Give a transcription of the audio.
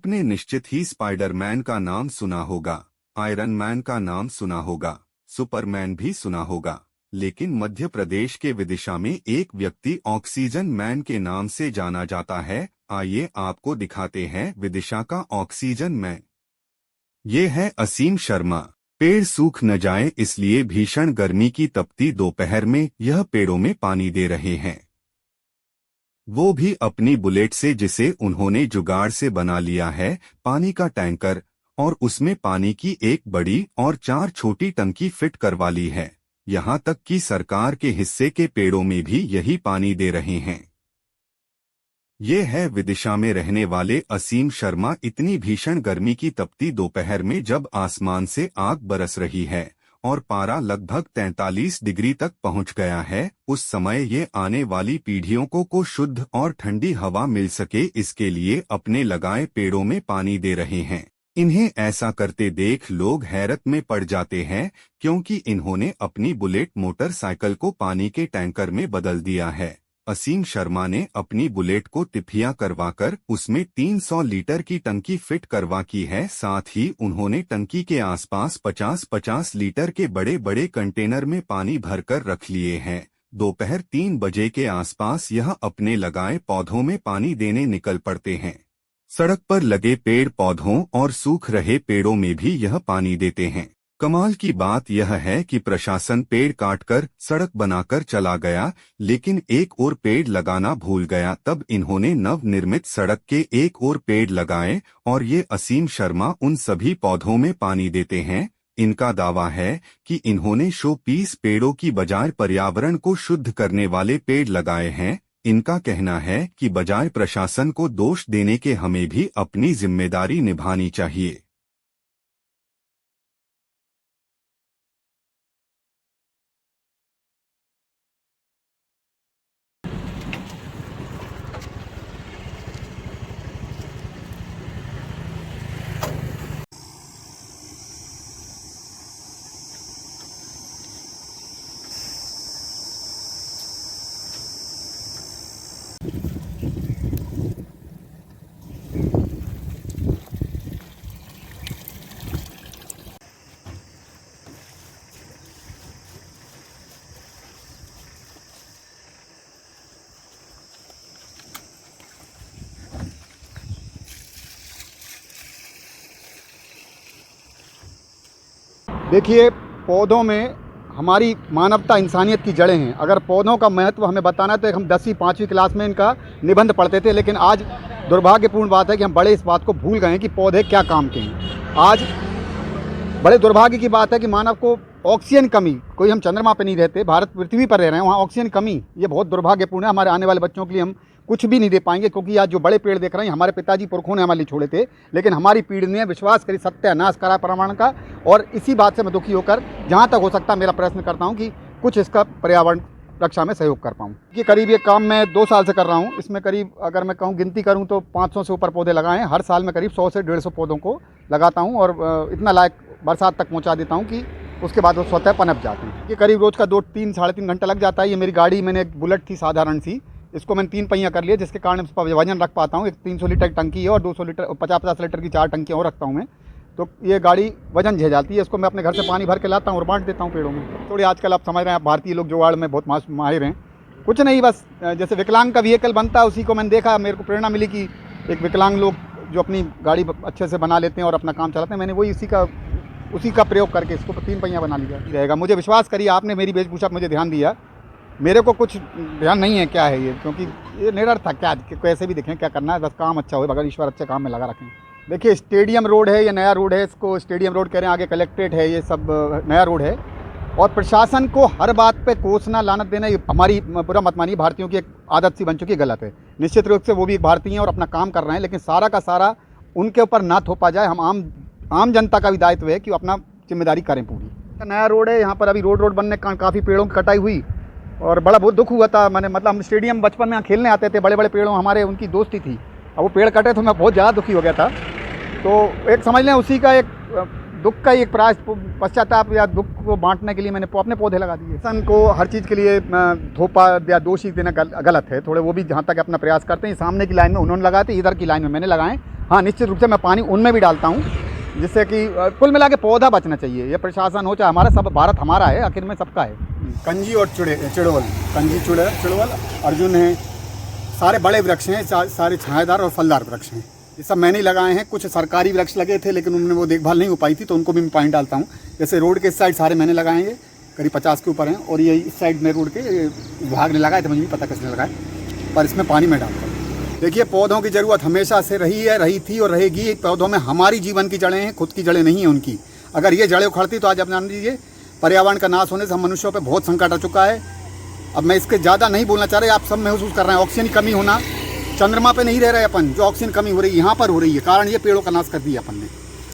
आपने निश्चित ही स्पाइडरमैन का नाम सुना होगा, आयरन मैन का नाम सुना होगा, सुपरमैन भी सुना होगा, लेकिन मध्य प्रदेश के विदिशा में एक व्यक्ति ऑक्सीजन मैन के नाम से जाना जाता है। आइए आपको दिखाते हैं विदिशा का ऑक्सीजन मैन। ये है असीम शर्मा। पेड़ सूख न जाए इसलिए भीषण गर्मी की तपती दोपहर में यह पेड़ों में पानी दे रहे हैं, वो भी अपनी बुलेट से, जिसे उन्होंने जुगाड़ से बना लिया है। पानी का टैंकर और उसमें पानी की एक बड़ी और 4 छोटी टंकी फिट करवा ली है। यहाँ तक कि सरकार के हिस्से के पेड़ों में भी यही पानी दे रहे हैं। ये है विदिशा में रहने वाले असीम शर्मा। इतनी भीषण गर्मी की तपती दोपहर में जब आसमान से आग बरस रही है और पारा लगभग 43 डिग्री तक पहुंच गया है, उस समय ये आने वाली पीढ़ियों को शुद्ध और ठंडी हवा मिल सके, इसके लिए अपने लगाए पेड़ों में पानी दे रहे हैं। इन्हें ऐसा करते देख लोग हैरत में पड़ जाते हैं, क्योंकि इन्होंने अपनी बुलेट मोटरसाइकिल को पानी के टैंकर में बदल दिया है। असीम शर्मा ने अपनी बुलेट को तिफिया करवाकर उसमें 300 लीटर की टंकी फिट करवा की है। साथ ही उन्होंने टंकी के आसपास 50-50 लीटर के बड़े बड़े कंटेनर में पानी भरकर रख लिए हैं। दोपहर 3 बजे के आसपास यह अपने लगाए पौधों में पानी देने निकल पड़ते हैं। सड़क पर लगे पेड़ पौधों और सूख रहे पेड़ों में भी यह पानी देते हैं। कमाल की बात यह है कि प्रशासन पेड़ काटकर सड़क बनाकर चला गया, लेकिन एक और पेड़ लगाना भूल गया। तब इन्होंने नवनिर्मित सड़क के एक और पेड़ लगाए और ये असीम शर्मा उन सभी पौधों में पानी देते हैं। इनका दावा है कि इन्होंने शो पीस पेड़ों की बजाय पर्यावरण को शुद्ध करने वाले पेड़ लगाए हैं। इनका कहना है कि बजाय प्रशासन को दोष देने के हमें भी अपनी जिम्मेदारी निभानी चाहिए। देखिए, पौधों में हमारी मानवता, इंसानियत की जड़ें हैं। अगर पौधों का महत्व हमें बताना है तो हम 10वीं 5वीं क्लास में इनका निबंध पढ़ते थे, लेकिन आज दुर्भाग्यपूर्ण बात है कि हम बड़े इस बात को भूल गए हैं कि पौधे क्या काम के हैं। आज बड़े दुर्भाग्य की बात है कि मानव को ऑक्सीजन कमी, कोई हम चंद्रमा पर नहीं रहते, भारत पृथ्वी पर रह रहे हैं, वहाँ ऑक्सीजन कमी, ये बहुत दुर्भाग्यपूर्ण है। हमारे आने वाले बच्चों के लिए हम कुछ भी नहीं दे पाएंगे, क्योंकि आज जो बड़े पेड़ देख रहे हैं हमारे पिताजी पुरखों ने हमारे लिए छोड़े थे, लेकिन हमारी पीढ़ी ने विश्वास करी, सत्यानाश करा पर्यावरण का। और इसी बात से मैं दुखी होकर जहाँ तक हो सकता मेरा प्रयत्न करता हूँ कि कुछ इसका पर्यावरण रक्षा में सहयोग कर पाऊँ। ये करीब ये काम मैं 2 साल से कर रहा हूँ। इसमें करीब अगर मैं कहूँ गिनती करूँ तो 500 से ऊपर पौधे लगाए हैं। हर साल मैं करीब 100 से 150 पौधों को लगाता हूँ और इतना लायक बरसात तक पहुँचा देता हूँ कि उसके बाद वो स्वतः पनप जाते हैं। ये करीब रोज़ का 2-3 साढ़े 3 घंटा लग जाता है। ये मेरी गाड़ी, मैंने एक बुलेट थी साधारण सी, इसको मैंने 3 पहिया कर लिया, जिसके कारण इस पर वजन रख पाता हूँ। एक 300 लीटर की टंकी है और 200 लीटर 50-50 लीटर की 4 टंकियाँ और रखता हूँ मैं, तो ये गाड़ी वजन झेल जाती है। इसको मैं अपने घर से पानी भर के लाता हूँ और बांट देता हूँ पेड़ों में। थोड़ी आजकल आप समझ रहे हैं, भारतीय लोग जुगाड़ में बहुत माहिर हैं। कुछ नहीं, बस जैसे विकलांग का व्हीकल बनता है, उसी को मैंने देखा, मेरे को प्रेरणा मिली कि एक विकलांग लोग जो अपनी गाड़ी अच्छे से बना लेते हैं और अपना काम चलाते हैं, मैंने वही उसी का प्रयोग करके इसको 3 पहिया बना लिया रहेगा। मुझे विश्वास करिए, आपने मेरी वेशभूषा पर मुझे ध्यान दिया, मेरे को कुछ ध्यान नहीं है क्या है ये, क्योंकि ये निरर्थक, क्या कैसे भी देखें क्या करना है, बस काम अच्छा हो, अगर ईश्वर अच्छे काम में लगा रखें। देखिए, स्टेडियम रोड है, ये नया रोड है, इसको स्टेडियम रोड कह रहे हैं, आगे कलेक्ट्रेट है, ये सब नया रोड है। और प्रशासन को हर बात पे कोसना, लानत देना, ये हमारी, बुरा मत मानिए, भारतीयों की एक आदत सी बन चुकी है, गलत है। निश्चित रूप से वो भी एक भारतीय हैं और अपना काम कर रहे हैं, लेकिन सारा का सारा उनके ऊपर ना थोपा जाए। हम आम जनता का भी दायित्व है कि वो अपना जिम्मेदारी करें पूरी। नया रोड है, यहाँ पर अभी रोड बनने के काफ़ी पेड़ों की कटाई हुई और बड़ा बहुत दुख हुआ था। मैंने मतलब हम स्टेडियम बचपन में यहाँ खेलने आते थे, बड़े बड़े पेड़ों, हमारे उनकी दोस्ती थी। अब वो पेड़ कटे तो मैं बहुत ज़्यादा दुखी हो गया था। तो एक समझ लें, उसी का एक दुख का एक पश्चाताप या दुख को बांटने के लिए मैंने अपने पौधे लगा दिए। सन को हर चीज़ के लिए धोपा या दोषी देना गलत है थोड़े, वो भी जहाँ तक अपना प्रयास करते हैं। सामने की लाइन में उन्होंने लगाए थे, इधर की लाइन में मैंने लगाए। हाँ, निश्चित रूप से मैं पानी उनमें भी डालता हूँ, जिससे कि कुल मिला के पौधा बचना चाहिए। ये प्रशासन हो चाहे हमारा, सब भारत हमारा है, आखिर में सबका है। कंजी और चिड़वल, कंजी चिड़वल अर्जुन है, सारे बड़े वृक्ष हैं, सारे छायादार और फलदार वृक्ष हैं। ये सब मैंने ही लगाए हैं। कुछ सरकारी वृक्ष लगे थे लेकिन उनमें वो देखभाल नहीं हो पाई थी, तो उनको भी मैं पानी डालता हूँ। जैसे रोड के इस साइड सारे मैंने लगाए हैं, करीब 50 के ऊपर हैं, और ये इस साइड में रोड के विभाग ने लगाए थे, मुझे भी पता किसने लगाए, पर इसमें पानी मैं डालता हूँ। देखिए, पौधों की ज़रूरत हमेशा से रही है, रही थी और रहेगी। पौधों में हमारी जीवन की जड़ें हैं, खुद की जड़ें नहीं हैं उनकी। अगर ये जड़ें उखड़ती तो आज आप जान लीजिए पर्यावरण का नाश होने से हम मनुष्यों पर बहुत संकट आ चुका है। अब मैं इसके ज़्यादा नहीं बोलना चाह रहे, आप सब महसूस कर रहे हैं ऑक्सीजन की कमी होना। चंद्रमा पे नहीं रह रहे अपन, जो ऑक्सीजन कमी हो रही है यहाँ पर हो रही है, कारण ये पेड़ों का नाश कर दिया अपन ने।